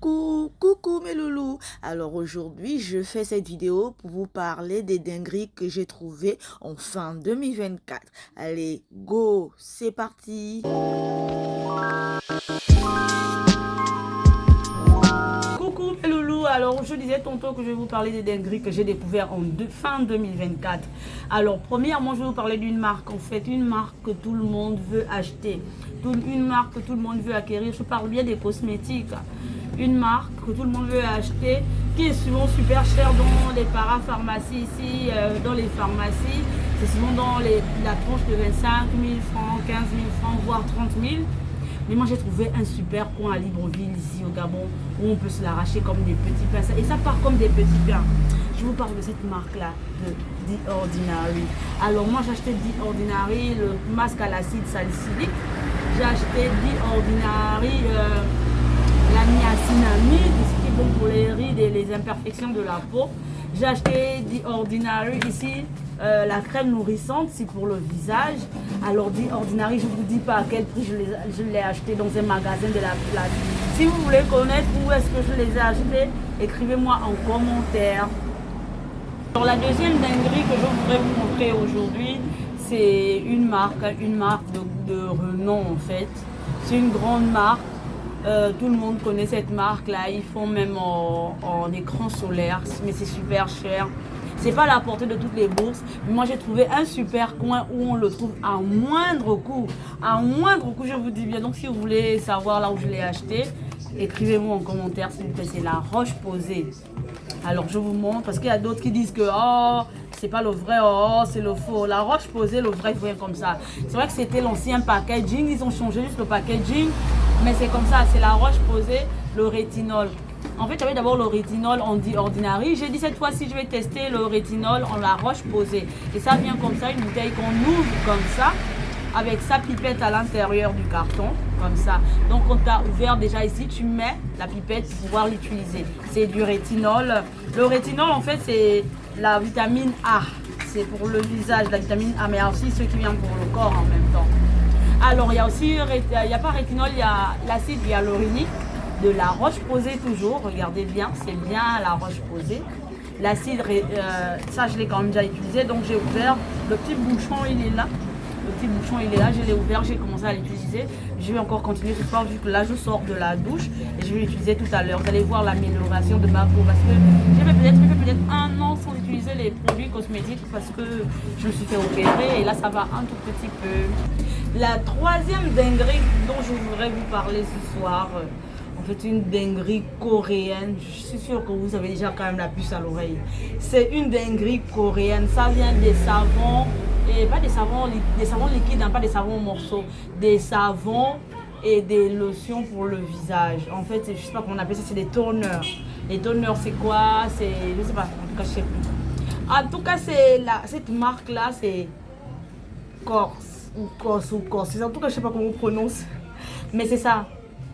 Coucou mes loulous. Alors aujourd'hui, je fais cette vidéo pour vous parler des dingueries que j'ai trouvées en fin 2024. Allez, go, c'est parti. Coucou mes loulous, alors je disais tantôt que je vais vous parler des dingueries que j'ai découvert en fin 2024. Alors premièrement, je vais vous parler d'une marque, en fait une marque que tout le monde veut acheter, une marque que tout le monde veut acquérir. Je parle bien des cosmétiques, une marque que tout le monde veut acheter, qui est souvent super chère dans les parapharmacies ici, dans les pharmacies. C'est souvent dans la tranche de 25 000 francs, 15 000 francs, voire 30 000. Mais moi j'ai trouvé un super coin à Libreville ici au Gabon où on peut se l'arracher comme des petits pains. Et ça part comme des petits pains. Je vous parle de cette marque là, de The Ordinary. Alors moi j'ai acheté The Ordinary, le masque à l'acide salicylique. J'ai acheté The Ordinary, la niacinamide, ce qui est bon pour les rides et les imperfections de la peau. J'ai acheté The Ordinary ici, la crème nourrissante, c'est pour le visage. Alors The Ordinary, je ne vous dis pas à quel prix je l'ai acheté dans un magasin de la place. Si vous voulez connaître où est-ce que je les ai achetés, écrivez-moi en commentaire. Alors la deuxième dinguerie que je voudrais vous montrer aujourd'hui, c'est une marque de renom en fait. C'est une grande marque. Tout le monde connaît cette marque là, ils font même en écran solaire, mais c'est super cher. C'est pas à la portée de toutes les bourses, mais moi j'ai trouvé un super coin où on le trouve à moindre coût. À moindre coût, je vous dis bien. Donc si vous voulez savoir là où je l'ai acheté, écrivez-moi en commentaire s'il vous plaît. C'est la Roche-Posay. Alors je vous montre parce qu'il y a d'autres qui disent que oh, c'est pas le vrai, oh, c'est le faux. La Roche-Posay, le vrai, vient comme ça. C'est vrai que c'était l'ancien packaging, ils ont changé juste le packaging, mais c'est comme ça, c'est la Roche-Posay, le rétinol. En fait, j'avais d'abord le rétinol en The Ordinary. J'ai dit cette fois-ci, je vais tester le rétinol en la Roche-Posay. Et ça vient comme ça, une bouteille qu'on ouvre comme ça, avec sa pipette à l'intérieur du carton, comme ça. Donc, quand tu as ouvert déjà ici, tu mets la pipette pour pouvoir l'utiliser. C'est du rétinol. Le rétinol, en fait, c'est la vitamine A. C'est pour le visage, la vitamine A, mais il y a aussi ceux qui viennent pour le corps en même temps. Alors, il y a aussi, il n'y a pas rétinol, il y a l'acide hyaluronique de la Roche-Posay toujours. Regardez bien, c'est bien la Roche-Posay. L'acide, ça, je l'ai quand même déjà utilisé. Donc, j'ai ouvert. Le petit bouchon, il est là. Le petit bouchon, il est là. Je l'ai ouvert, j'ai commencé à l'utiliser. Je vais encore continuer ce soir, vu que là, je sors de la douche. Et je vais l'utiliser tout à l'heure. Vous allez voir l'amélioration de ma peau. Parce que j'ai fait peut-être un an sans utiliser les produits cosmétiques. Parce que je me suis fait opérer. Et là, ça va un tout petit peu. La troisième dinguerie dont je voudrais vous parler ce soir, en fait une dinguerie coréenne. Je suis sûre que vous avez déjà quand même la puce à l'oreille. C'est une dinguerie coréenne. Ça vient des savons, et pas des savons liquides, hein, pas des savons morceaux, des savons et des lotions pour le visage. En fait, je sais pas comment on appelle ça, c'est des toners. Les toners, c'est quoi? C'est, je sais pas, en tout cas, je sais plus. En tout cas, cette marque-là, c'est Corse. Ou Corse. En tout cas, je sais pas comment on prononce. Mais c'est ça.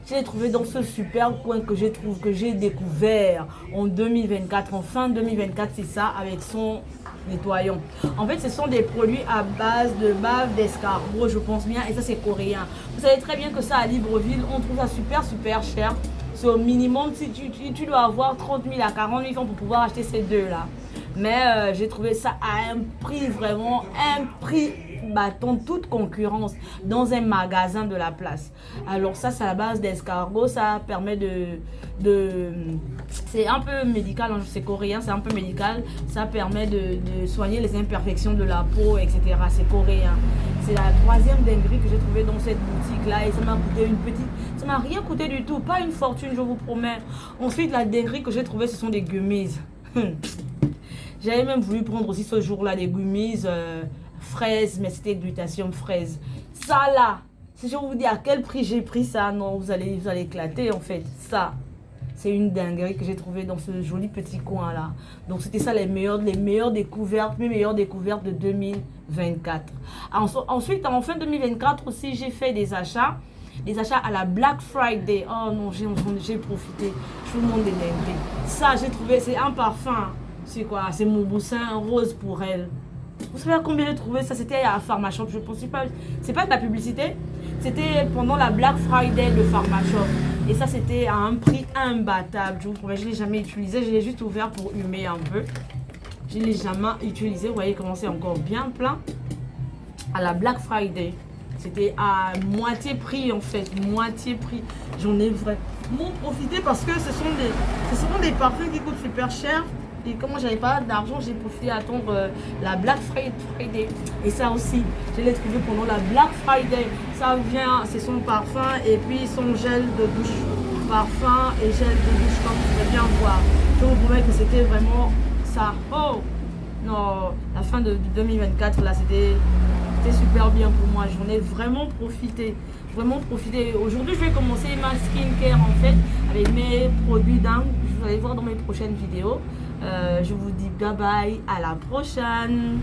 Je l'ai trouvé dans ce super coin que j'ai découvert en 2024. En fin 2024, c'est ça, avec son nettoyant. En fait, ce sont des produits à base de bave d'escargot, je pense bien. Et ça, c'est coréen. Vous savez très bien que ça, à Libreville, on trouve ça super cher. C'est au minimum, si tu dois avoir 30 000 à 40 000 francs pour pouvoir acheter ces deux-là. Mais j'ai trouvé ça à un prix vraiment, un prix battant toute concurrence dans un magasin de la place. Alors ça, c'est à la base d'escargot, ça permet c'est un peu médical, hein, c'est coréen, c'est un peu médical, ça permet de soigner les imperfections de la peau, etc. C'est coréen. C'est la troisième dinguerie que j'ai trouvée dans cette boutique-là et ça m'a coûté ça m'a rien coûté du tout, pas une fortune, je vous promets. Ensuite, la dinguerie que j'ai trouvée, ce sont des gummies. J'avais même voulu prendre aussi ce jour-là des gummies fraises, mais c'était glutathium fraise. Ça là, si je vous dis à quel prix j'ai pris ça, non, vous allez éclater en fait. Ça, c'est une dinguerie que j'ai trouvé dans ce joli petit coin là. Donc c'était ça mes meilleures découvertes de 2024. Ensuite, en fin 2024 aussi, j'ai fait des achats à la Black Friday. Oh non, j'ai profité. Je vous montre des dingueries. Ça, j'ai trouvé, c'est un parfum. C'est quoi? C'est mon boussin rose pour elle. Vous savez à combien j'ai trouvé ça? C'était à Pharmashop. Je pense pas. C'est pas de la publicité. C'était pendant la Black Friday de Pharmashop. Et ça, c'était à un prix imbattable. Je vous promets, je ne l'ai jamais utilisé. Je l'ai juste ouvert pour humer un peu. Je ne l'ai jamais utilisé. Vous voyez comment c'est encore bien plein. À la Black Friday. C'était à moitié prix en fait. Moitié prix. J'en ai vraiment profité parce que ce sont des parfums qui coûtent super cher. Et comme j'avais pas d'argent, j'ai profité à attendre la Black Friday. Et ça aussi, je l'ai trouvé pendant la Black Friday. Ça vient, c'est son parfum et puis son gel de douche. Parfum et gel de douche, comme vous pouvez bien voir. Je vous promets que c'était vraiment ça. Oh non, la fin de 2024, là, c'était super bien pour moi. J'en ai vraiment profité. Aujourd'hui, je vais commencer ma skincare en fait avec mes produits dingues. Vous allez voir dans mes prochaines vidéos. Je vous dis bye bye, à la prochaine.